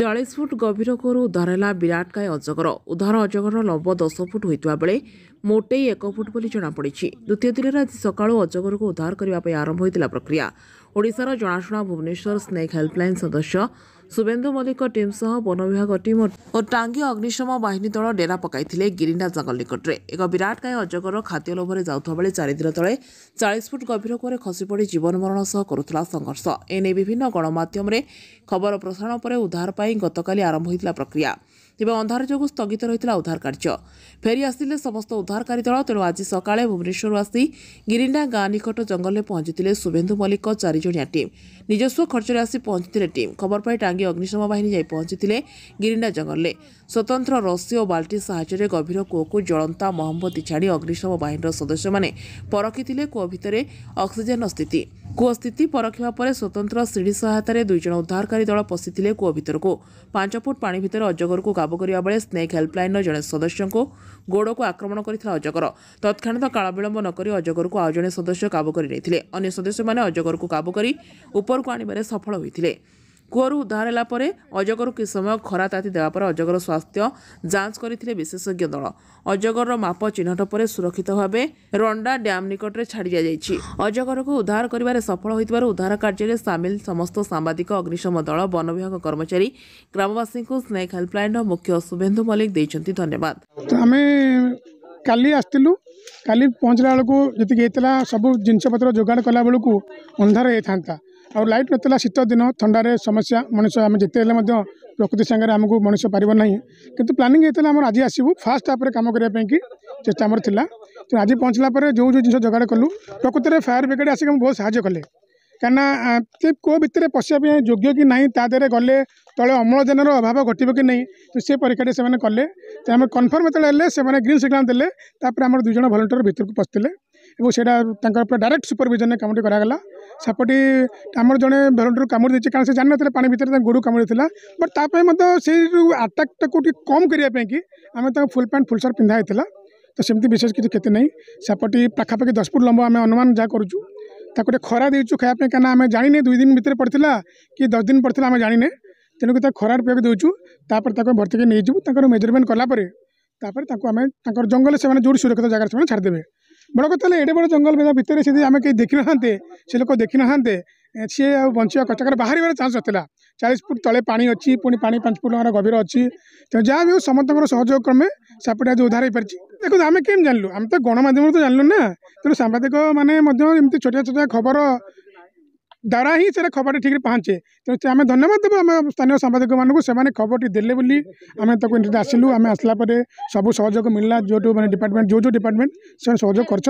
40 foot गभीर कूरु उद्धार है विराटकाय अजगर। उद्धार अजगर लंब 10 फुट होता बेले मोटे 1 फुट बोली जमापड़ी। द्वितीय दिन आज सकाळु अजगर को उद्धार करने आरंभ होता प्रक्रिया। ओडिशार जनाशुना भुवनेश्वर स्नेक हेल्पलाइन सदस्य शुभेन्दु मल्लिक टीम सह वन विभाग टीम और टांगी अग्निशम बाहिनी दल डेरा पकाइथिले गिरिंडा जंगल निकटरे। एक विराटकाय अजगर खाद्य लोभरे जाउथबा बेले 4 दिन तले 40 फुट गभीर कुआरे खसी पड़ी जीवन मरण सह करुथला संघर्ष। एने विभिन्न गणमाध्यम खबर प्रसारण पर उद्धार पाई गतकाली आरंभ होता प्रक्रिया। तेज अंधार जो स्थगित रही उद्धार कार्य। फेरी आसिले समस्त उद्धारकारी दल। तेणु आज सकाळे भुवनेश्वर आसी गिरिंडा गाँ निकट जंगल में पहुंची शुभेन्दु मल्लिक 4 जणिया टीम। निजस्व खर्च आसी पहुंची टीम। खबर पाई टांगी अग्निशम बाहिनी जाई पहुंची गिरिंडा जंगल में स्वतंत्र रस्सी और बाल्टी साहाय्य गभीर कूह को जलंता मोहम्मती छाड़ी अग्निशम बाहिनी सदस्य मैंने परखी कूह भितर ऑक्सीजन स्थिति। कूह स्थिति परखिबा परे स्वतंत्र सीढ़ी सहायतार 2 जण उद्धारकारी दल पशिथिले कूह भितर को। 5 फुट पानी भितर अजगर को काबू करने बेले स्नेक हेल्पलाइन जड़े सदस्य को गोड़ को आक्रमण करथिला अजगर। तत्क्षणात काल विलंब नक अजगर को आउ जड़े सदस्य काबू कर अन्य सदस्य मैंने अजगर को काबू कर ऊपर को आने सफल होते। कूहर उद्धार है अजगर कि समय खरा ताती देवापर अजगर स्वास्थ्य जांच करथिले विशेषज्ञ दल। अजगर माप चिन्हट पर सुरक्षित भाव रंडा डैम निकट में छाड़ी दिया। अजगर को उद्धार कर सफल होइतिबारु उद्धार कार्य सामिल समस्त सांबादिक अग्निशम दल वन विभाग कर्मचारी ग्रामवासी को स्नेक हेल्पलाइन मुख्य शुभेन्दु मल्लिक देइछन्ति धन्यवाद। काली आसलु काली पहुँचला बेलू जी सब जिनपतर जोगाड़ कला बेलू अंधार होता और लाइट नतला शीत दिन थंडारे समस्या मनुष्य आम जिते प्रकृति सांगे आमको मनुष्य पार ना कि प्लानिंग होता आज आसबू फास्ट आप कम करने की चेष्टा आमर था। तो आज पहुँचला जो जो जिन जोगाड़ कलु प्रकृति में फायर ब्रिगेड आसिक बहुत साहय कले कहीं कूह भितर पशिया योग्य कि नहीं तादे गले तले अम्लजान अभाव घटो कि नहीं तो से परीक्षा से कले। तो आम कन्फर्म जो ग्रीन सिग्नाल देले आम 2 जण भलंटियर भितर को पशिले और से डायरेक्ट सुपरविजन कमटी करागला। सापटी आमर जड़े भलंटियर कामुड़ देती कारण से जान ना पानी भितर गोड़ कामुड़ी था बट तापाई से आटाक को कम करने की आम फुल पैंट फुल सार्ट पिंधा होता। तो सेमती विशेष किसी क्षति नहीं। सापटी पाखापाखि 10 फुट लंब आम अनुमान जहाँ करूँ ताको खरा देचु खायापे क्या आम जाने 2 दिन भितर पड़ता कि 10 दिन पड़ता आम जाने तेणुक खरार पेक देचु भर्ती नहीं मेजरमेंट कलापर आम जंगल से जो सुरक्षित जगह से छाड़देवे। बड़ कथा एडे बड़ जंगल भितर से आम कहीं देखी ना से लोक देखी ना सी बचा कचक बाहर चान्स ना 40 फुट तले पानी अच्छी पुणी पानी 5 फुट गभीर अच्छी। तो जहाँ भी समस्त सहयोग क्रमे सापटे आज उद्धार हो पार्टी। देखो आम केम जानलु आम तो गणमाध्यम तो जानलु ना तेणु सांबादिक मैंने छोटिया छोटिया खबर द्वारा ही से खबर ठीक पहुँचे। तो आम धन्यवाद देव आम स्थानीय सांबादिक मानक से खबर देले बोली आम तक आसलु। आम आसला सब सहयोग मिलला जो मैंने डिपार्टमेंट जो डिपार्टमेंट से सहयोग कर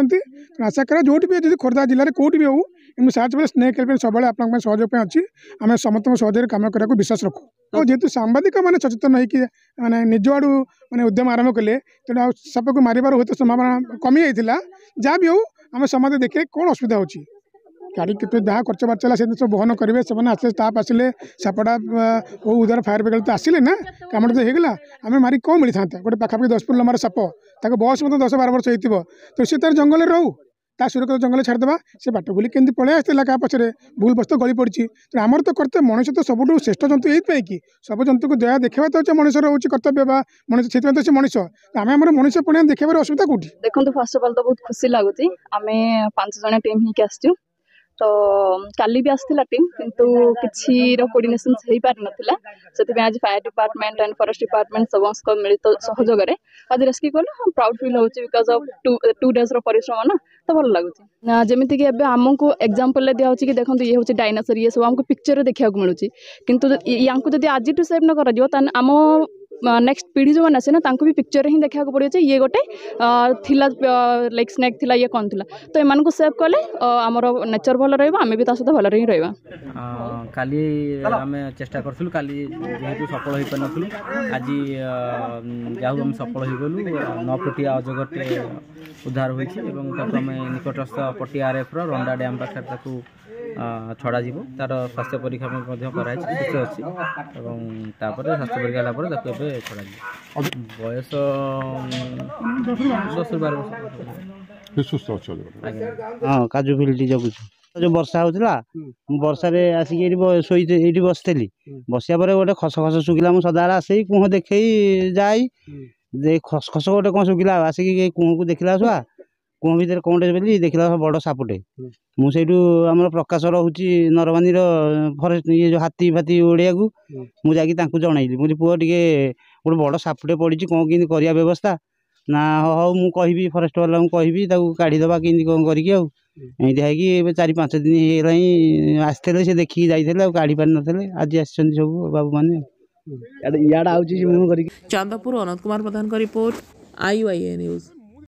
आशा करा जो भी जी खोर्धा जिले में कौटी भी हो इन साहय बेले स्नेक हेल्पलाइन सब आप सहयोग अच्छी आम समस्त सहयोग कम करने विश्वास रखू। और जेहेतु सांबादिक मैंने सचेतन होने निज आड़ू मैंने उद्यम आरंभ कले तेणु साप को मारिबार हुए संभावना कमी जाता। जहाँ भी हो आम समाज देखिए कौन असुविधा होची गाड़ी के जहाँ खर्च बार्चला से सब बहन करेंगे से आसले स्टाफ आसिले सापटा उधार फायर ब्रिगेड तो आसिले ना कम तो होगा आम मारी कौन मिलता गोटे पाखापाखि 10 फुट लंबार साप ताको बयस 10-12 वर्ष हो तो सी तार जंगल रहू ता सुरक्षित जंगल छाड़देवा से बाट बुली केमती पलि आसला क्या पचर भूल बस्त गली पड़ी। तो आमर तो कर्तव्य मनुष्य तो सब श्रेष्ठ जंतु ये कि सब जंतु को दया देखा तो मनुष्य हूँ कर्तव्य मनुष्य से तो से मनुष्य आम आम मनुष्य पुणी देखा असुविधा कौटी। देखो फर्स्ट अफ ऑल तो बहुत खुशी लगुच आम 5 जण टीम ही आसचु। तो काली भी आसला टीम किंतु किसी कोऑर्डिनेशन हो पार नाला से आज fire department and forest department समस्त मिलित सहयोग आज रेस्क्यू कलु प्राउड फील होची बिकॉज ऑफ 2 डेज परिश्रम ना तो भल लगुच। जमीती कि आमको एग्जांपल दिया कि देखो ये हूँ डायनासोर ये सब आमको पिक्चर देखा मिलूँ किंतु या आज सेव न कर आम नेक्स्ट पीढ़ी जो मैंने ना भी पिक्चर ही देखा पड़े ये गोटे थिला लाइक स्नेक थिला ये कौन थिला तो एमान को सेव कले आमर नेचर भल रही भी सहित भल ही रहा। काली आम चेष्टा करूँ काली जेहेतु सफल हो पार आज जाऊ आम सफल हो गलु 9 फुटिया अजगरटे उद्धार होती आम निकटस्थ पटी आरएफ रंडा डैम पाखे छड़ा तार स्वास्थ्य परीक्षा कराई सुस्थ अच्छी स्वास्थ्य परीक्षा छड़ा बयस 10-12 वर्ष सुस्थ अच्छा हाँ काजू फिल्ड जगुच। जो वर्षा होता वर्षा आसिक ये बसती बसिया गोटे खस खस शुखिला मुझे सदा आसे कुह देखे जाए खस खस गोटे कौन शुखिला आसिक कुह को देखला छुआ कुह भितर कौन बोली देखला बड़ सापटे मुझे आम प्रकाश रोचे नरवानी फरेस्ट ये जो हाथी फाती ओडिया को मुझे जनइली मुझे पुआ टे गोटे बड़ सापटे पड़ी कौन कि करवा व्यवस्था ना हाँ मुझे कहि फरेस्ट वाला कहि काढ़ीदे कि कौन करके 4-5 दिन आसते से देखिए जाते काढ़ी पारि ना आज आस सब बाबू मैंने चांदपुर अनंत कुमार प्रधान का रिपोर्ट IUIA न्यूज।